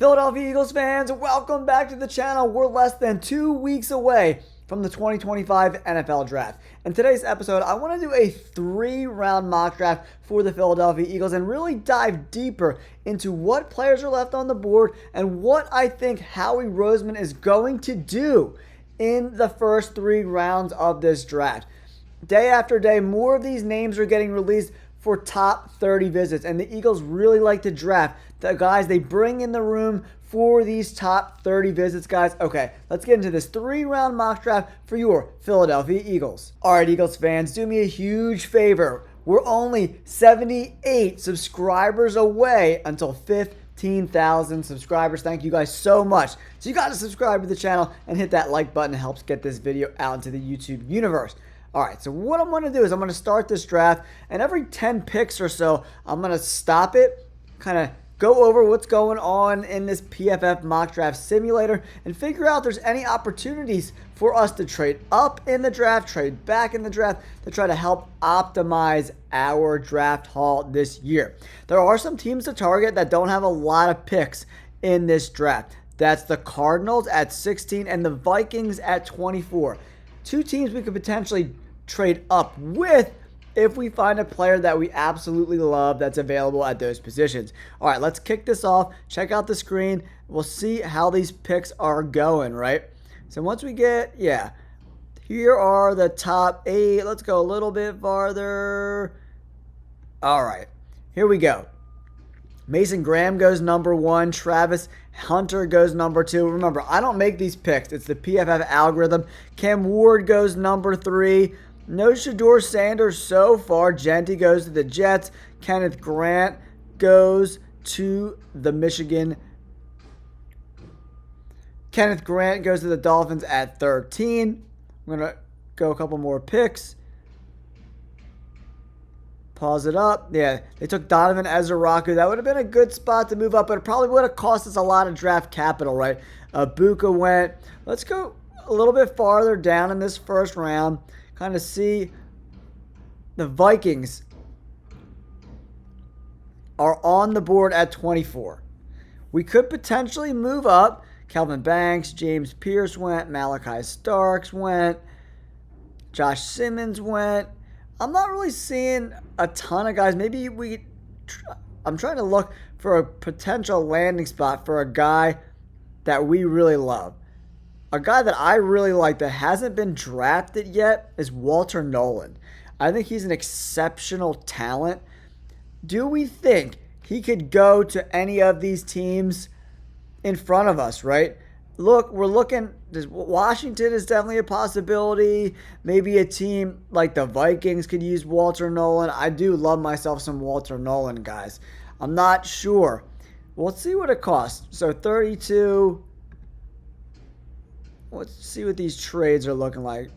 Philadelphia Eagles fans, welcome back to the channel. We're less than 2 weeks away from the 2025 NFL Draft. In today's episode, I want to do a 3-round mock draft for the Philadelphia Eagles and really dive deeper into what players are left on the board and what I think Howie Roseman is going to do in the first 3 rounds of this draft. Day after day, more of these names are getting released for top 30 visits, and the Eagles really like to draft the guys they bring in the room for these top 30 visits, guys. Okay, let's get into this 3-round mock draft for your Philadelphia Eagles. All right, Eagles fans, do me a huge favor. We're only 78 subscribers away until 15,000 subscribers. Thank you guys so much. So you got to subscribe to the channel and hit that like button. It helps get this video out into the YouTube universe. All right, so what I'm going to do is I'm going to start this draft, and every 10 picks or so, I'm going to stop it, kind of go over what's going on in this PFF mock draft simulator, and figure out if there's any opportunities for us to trade up in the draft, trade back in the draft, to try to help optimize our draft haul this year. There are some teams to target that don't have a lot of picks in this draft. That's the Cardinals at 16 and the Vikings at 24. 2 teams we could potentially trade up with if we find a player that we absolutely love that's available at those positions. All right, let's kick this off. Check out the screen. We'll see how these picks are going, right? So once we get, here are the top 8. Let's go a little bit farther. All right, here we go. Mason Graham goes number 1. Travis Hunter goes number 2. Remember, I don't make these picks. It's the PFF algorithm. Cam Ward goes number 3. No Shedeur Sanders so far. Genty goes to the Jets. Kenneth Grant goes to the Michigan. Kenneth Grant goes to the Dolphins at 13. I'm going to go a couple more picks. Pause it up. Yeah, they took Donovan Ezeraku. That would have been a good spot to move up, but it probably would have cost us a lot of draft capital, right? Buka went. Let's go a little bit farther down in this first round. Kind of see the Vikings are on the board at 24. We could potentially move up. Kelvin Banks, James Pierce went. Malachi Starks went. Josh Simmons went. I'm not really seeing a ton of guys. Maybe I'm trying to look for a potential landing spot for a guy that we really love. A guy that I really like that hasn't been drafted yet is Walter Nolan. I think he's an exceptional talent. Do we think he could go to any of these teams in front of us, right? Look, we're looking. Washington is definitely a possibility. Maybe a team like the Vikings could use Walter Nolan. I do love myself some Walter Nolan, guys. I'm not sure. We'll see what it costs. So 32. Let's see what these trades are looking like.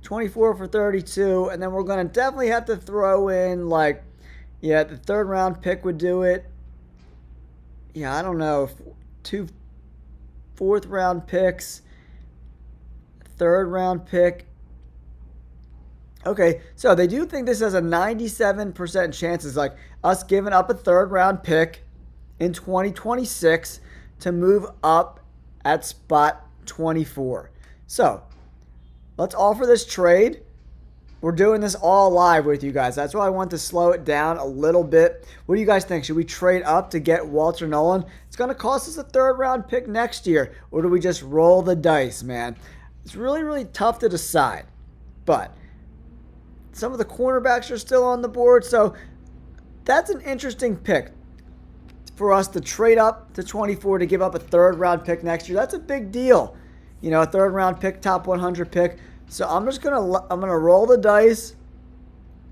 24 for 32. And then we're going to definitely have to throw in, the 3rd round pick would do it. Yeah, I don't know. 2 4th round picks, 3rd round pick. Okay, so they do think this has a 97% chance. It's like us giving up a 3rd round pick in 2026 to move up at spot 24. So let's offer this trade. We're doing this all live with you guys. That's why I want to slow it down a little bit. What do you guys think? Should we trade up to get Walter Nolan? It's going to cost us a 3rd round pick next year. Or do we just roll the dice, man? It's really, really tough to decide. But some of the cornerbacks are still on the board. So that's an interesting pick for us to trade up to 24 to give up a 3rd round pick next year. That's a big deal. You know, a 3rd round pick, top 100 pick. So I'm gonna roll the dice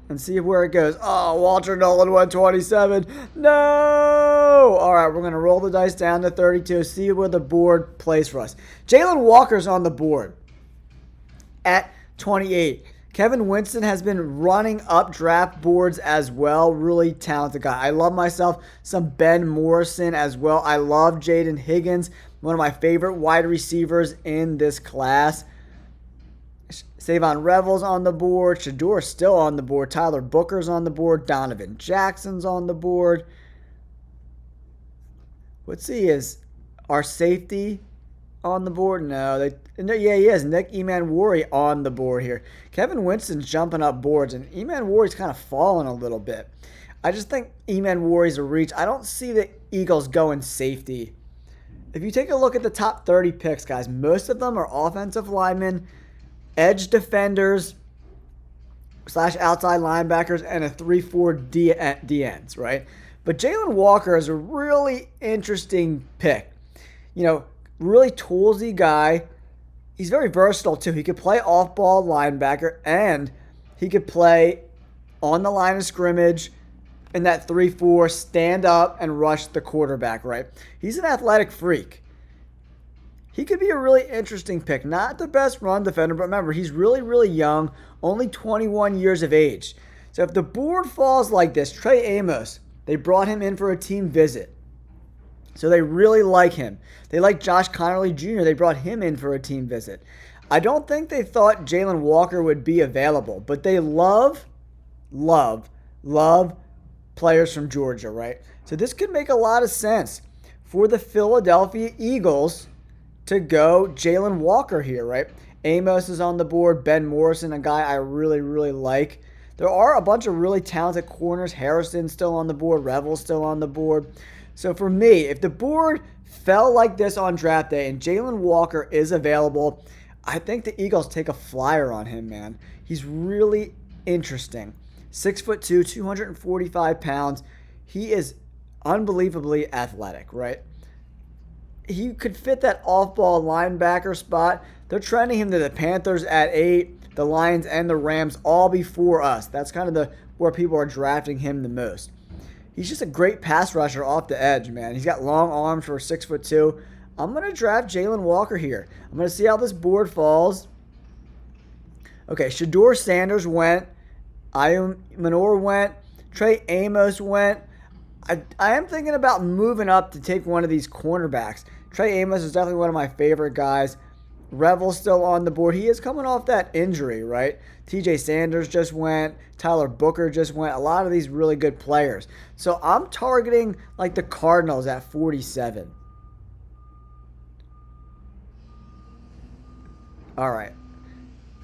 and see where it goes. Oh, Walter Nolan went 27. No! All right, we're gonna roll the dice down to 32. See where the board plays for us. Jaylen Walker's on the board at 28. Kevin Winston has been running up draft boards as well. Really talented guy. I love myself some Ben Morrison as well. I love Jaden Higgins, one of my favorite wide receivers in this class. Savon Revel's on the board. Shedeur's still on the board. Tyler Booker's on the board. Donovan Jackson's on the board. Let's see, is our safety on the board? No, yeah, he is. Nick Emanwari on the board here. Kevin Winston's jumping up boards, and Emanwari's kind of falling a little bit. I just think Emanwari's a reach. I don't see the Eagles going safety. If you take a look at the top 30 picks, guys, most of them are offensive linemen, edge defenders, / outside linebackers, and a 3-4 DNs, right? But Jaylen Walker is a really interesting pick. Really toolsy guy. He's very versatile, too. He could play off-ball linebacker, and he could play on the line of scrimmage in that 3-4, stand up and rush the quarterback, right? He's an athletic freak. He could be a really interesting pick. Not the best run defender, but remember, he's really, really young, only 21 years of age. So if the board falls like this, Trey Amos, they brought him in for a team visit. So they really like him. They like Josh Connerly Jr. They brought him in for a team visit. I don't think they thought Jaylen Walker would be available, but they love players from Georgia, right? So this could make a lot of sense for the Philadelphia Eagles to go Jaylen Walker here, right? Amos is on the board. Ben Morrison, a guy I really, really like. There are a bunch of really talented corners. Harrison's still on the board. Revel's still on the board. So for me, if the board fell like this on draft day and Jaylen Walker is available, I think the Eagles take a flyer on him, man. He's really interesting. 6'2", 245 pounds. He is unbelievably athletic, right? He could fit that off-ball linebacker spot. They're trending him to the Panthers at 8, the Lions and the Rams all before us. That's kind of where people are drafting him the most. He's just a great pass rusher off the edge, man. He's got long arms for 6'2". I'm going to draft Jaylen Walker here. I'm going to see how this board falls. Okay, Shedeur Sanders went. Iam Manor went. Trey Amos went. I am thinking about moving up to take one of these cornerbacks. Trey Amos is definitely one of my favorite guys. Revel's still on the board. He is coming off that injury, right? TJ Sanders just went. Tyler Booker just went. A lot of these really good players. So I'm targeting like the Cardinals at 47. All right.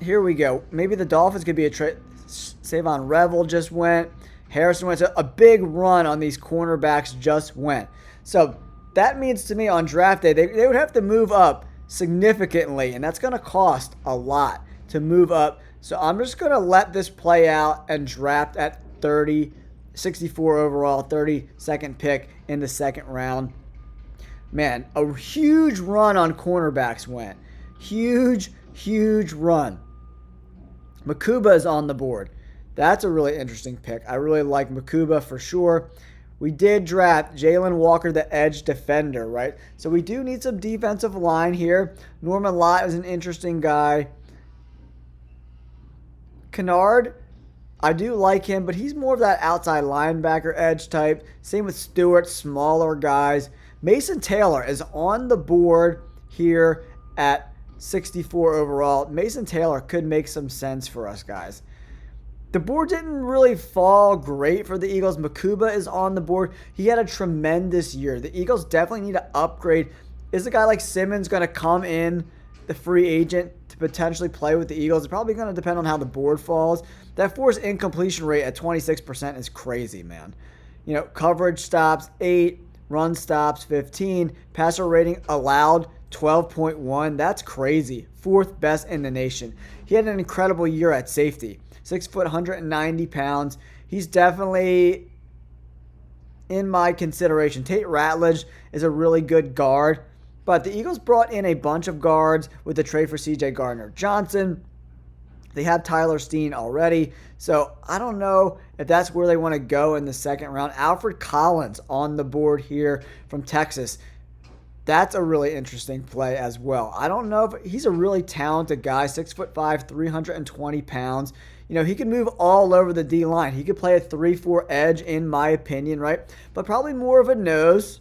Here we go. Maybe the Dolphins could be a trade. Savon Revel just went. Harrison went. So a big run on these cornerbacks just went. So that means to me on draft day, they would have to move up significantly, and that's going to cost a lot to move up. So I'm just going to let this play out and draft at 30, 64 overall, 32nd pick in the second round. Man, a huge run on cornerbacks went. Huge run. Makuba is on the board. That's a really interesting pick. I really like Makuba for sure. We did draft Jaylen Walker, the edge defender, right? So we do need some defensive line here. Norman Lott is an interesting guy. Kennard, I do like him, but he's more of that outside linebacker edge type. Same with Stewart, smaller guys. Mason Taylor is on the board here at 64 overall. Mason Taylor could make some sense for us, guys. The board didn't really fall great for the Eagles. Makuba is on the board. He had a tremendous year. The Eagles definitely need to upgrade. Is a guy like Simmons going to come in, the free agent, to potentially play with the Eagles? It's probably going to depend on how the board falls. That forced incompletion rate at 26% is crazy, man. Coverage stops 8, run stops 15, passer rating allowed 12.1. That's crazy. 4th best in the nation. He had an incredible year at safety. 6 foot, 190 pounds. He's definitely in my consideration. Tate Ratledge is a really good guard, but the Eagles brought in a bunch of guards with the trade for C.J. Gardner-Johnson. They have Tyler Steen already, so I don't know if that's where they want to go in the second round. Alfred Collins on the board here from Texas. That's a really interesting play as well. I don't know if he's a really talented guy, 6'5", 320 pounds. He could move all over the D-line. He could play a 3-4 edge, in my opinion, right? But probably more of a nose.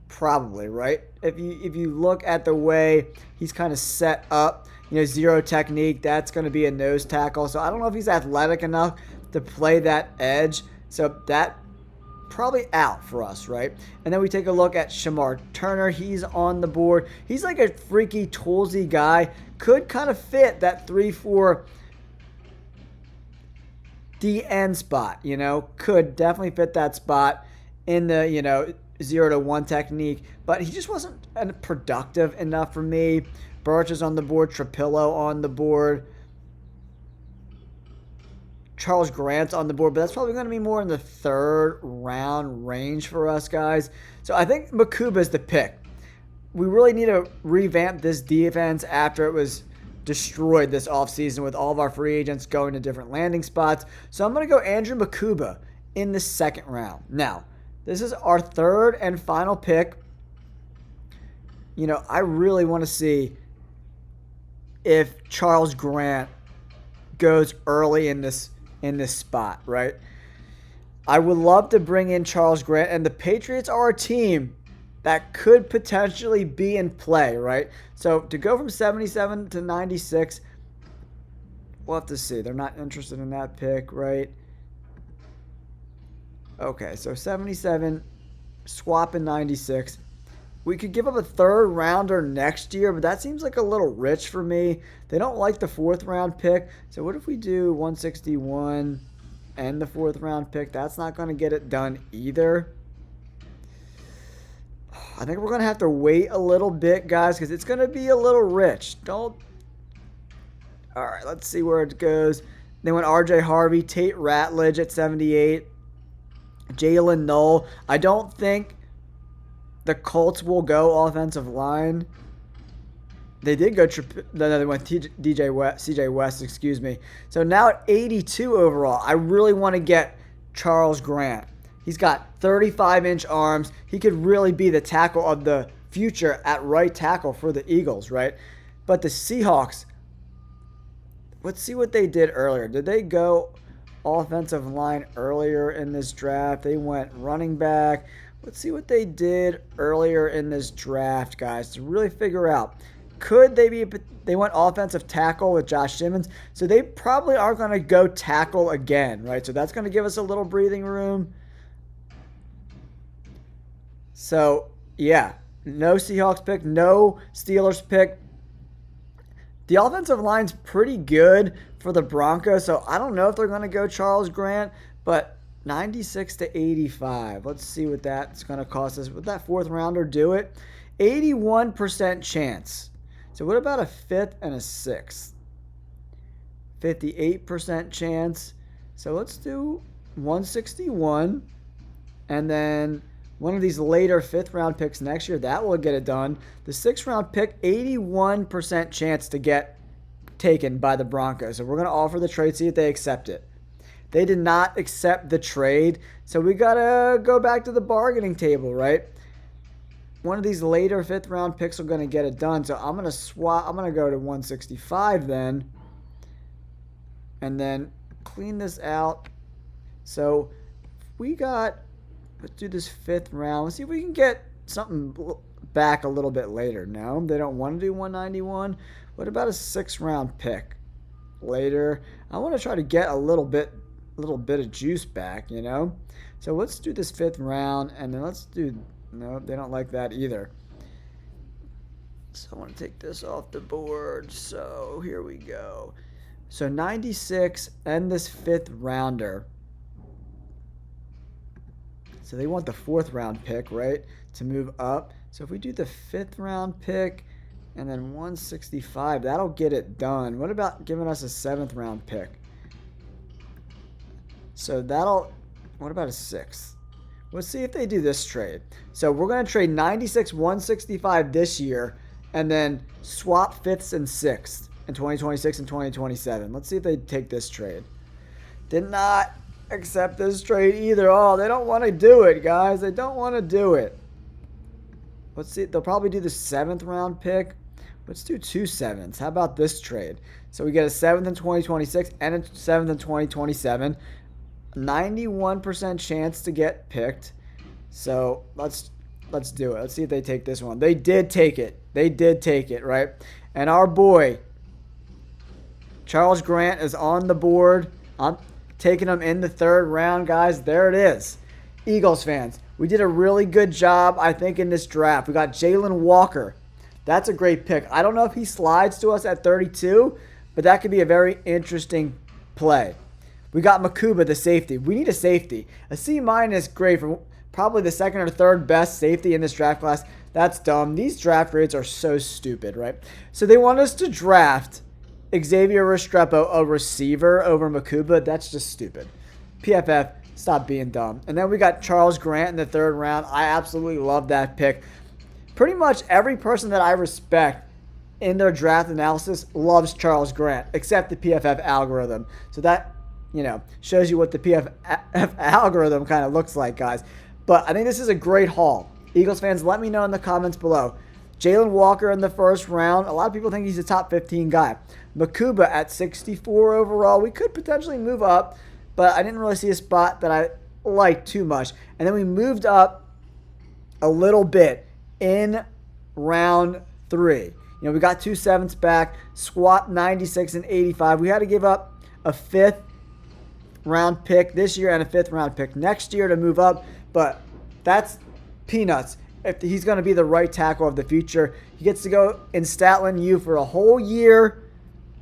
Probably, right? If you look at the way he's kind of set up, zero technique, that's going to be a nose tackle. So I don't know if he's athletic enough to play that edge. So that probably out for us, right? And then we take a look at Shamar Turner. He's on the board. He's like a freaky, toolsy guy. Could kind of fit that 3-4 DN spot, you know. Could definitely fit that spot in the, 0-1 technique. But he just wasn't productive enough for me. Birch is on the board. Trapillo on the board. Charles Grant's on the board, but that's probably going to be more in the 3rd round range for us, guys. So I think Makuba is the pick. We really need to revamp this defense after it was destroyed this offseason with all of our free agents going to different landing spots. So I'm going to go Andrew Makuba in the 2nd round. Now, this is our 3rd and final pick. I really want to see if Charles Grant goes early in this spot, right? I would love to bring in Charles Grant, and the Patriots are a team that could potentially be in play, right? So to go from 77 to 96, we'll have to see. They're not interested in that pick, right? Okay, so 77, swap in 96. We could give up a 3rd rounder next year, but that seems like a little rich for me. They don't like the 4th round pick. So what if we do 161 and the 4th round pick? That's not going to get it done either. I think we're going to have to wait a little bit, guys, because it's going to be a little rich. All right, let's see where it goes. They went R.J. Harvey, Tate Ratledge at 78, Jaylen Null. I don't think the Colts will go offensive line. They did go they went CJ West, excuse me. So now at 82 overall, I really want to get Charles Grant. He's got 35-inch arms. He could really be the tackle of the future at right tackle for the Eagles, right? But the Seahawks, let's see what they did earlier. Did they go offensive line earlier in this draft? They went running back. Let's see what they did earlier in this draft, guys, to really figure out. Could they be... They went offensive tackle with Josh Simmons, so they probably are going to go tackle again, right? So that's going to give us a little breathing room. So, yeah, no Seahawks pick, no Steelers pick. The offensive line's pretty good for the Broncos, so I don't know if they're going to go Charles Grant, but 96 to 85. Let's see what that's going to cost us. Would that 4th rounder do it? 81% chance. So what about a 5th and a 6th? 58% chance. So let's do 161. And then one of these later 5th round picks next year, that will get it done. The 6th round pick, 81% chance to get taken by the Broncos. So we're going to offer the trade, see if they accept it. They did not accept the trade, so we got to go back to the bargaining table, right? One of these later 5th round picks are going to get it done, so I'm going to swap. I'm going to go to 165 then, and then clean this out. So we got, let's do this 5th round. Let's see if we can get something back a little bit later. No, they don't want to do 191. What about a 6th round pick later? I want to try to get a little bit of juice back, you know? So let's do this 5th round, and then let's do, no, they don't like that either. So I want to take this off the board. So here we go. So 96 and this 5th rounder. So they want the 4th round pick, right, to move up. So if we do the 5th round pick and then 165, that'll get it done. What about giving us a 7th round pick? So that'll, what about a 6th? Let's see if they do this trade. So we're going to trade 96, 165 this year and then swap 5ths and 6ths in 2026 and 2027. Let's see if they take this trade. Did not accept this trade either. Oh, they don't want to do it, guys. They don't want to do it. Let's see. They'll probably do the 7th round pick. Let's do 2 7s. How about this trade? So we get a 7th in 2026 and a 7th in 2027. 91% chance to get picked. So let's do it. Let's see if they take this one. They did take it. They did take it, right? And our boy, Charles Grant, is on the board. I'm taking him in the 3rd round, guys. There it is. Eagles fans, we did a really good job, I think, in this draft. We got Jaylen Walker. That's a great pick. I don't know if he slides to us at 32, but that could be a very interesting play. We got Makuba, the safety. We need a safety. A C- grade for probably the second or third best safety in this draft class. That's dumb. These draft grades are so stupid, right? So they want us to draft Xavier Restrepo, a receiver, over Makuba. That's just stupid. PFF, stop being dumb. And then we got Charles Grant in the third round. I absolutely love that pick. Pretty much every person that I respect in their draft analysis loves Charles Grant, except the PFF algorithm. So that, shows you what the PFF algorithm kind of looks like, guys. But I think this is a great haul. Eagles fans, let me know in the comments below. Jaylen Walker in the first round. A lot of people think he's a top 15 guy. Makuba at 64 overall. We could potentially move up, but I didn't really see a spot that I liked too much. And then we moved up a little bit in round 3. We got 2 sevenths back, squat 96 and 85. We had to give up a 5th round pick this year and a 5th round pick next year to move up, but that's peanuts if he's going to be the right tackle of the future. He gets to go in Statland U for a whole year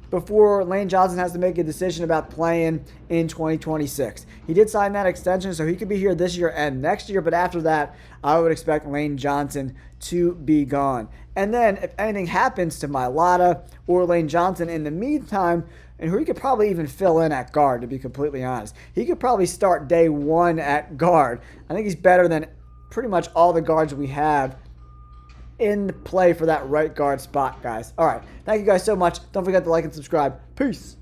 before Lane Johnson has to make a decision about playing in 2026. He did sign that extension, so he could be here this year and next year, but after that, I would expect Lane Johnson to be gone. And then if anything happens to Mailata or Lane Johnson in the meantime, and who he could probably even fill in at guard, to be completely honest. He could probably start day 1 at guard. I think he's better than pretty much all the guards we have in play for that right guard spot, guys. All right. Thank you guys so much. Don't forget to like and subscribe. Peace.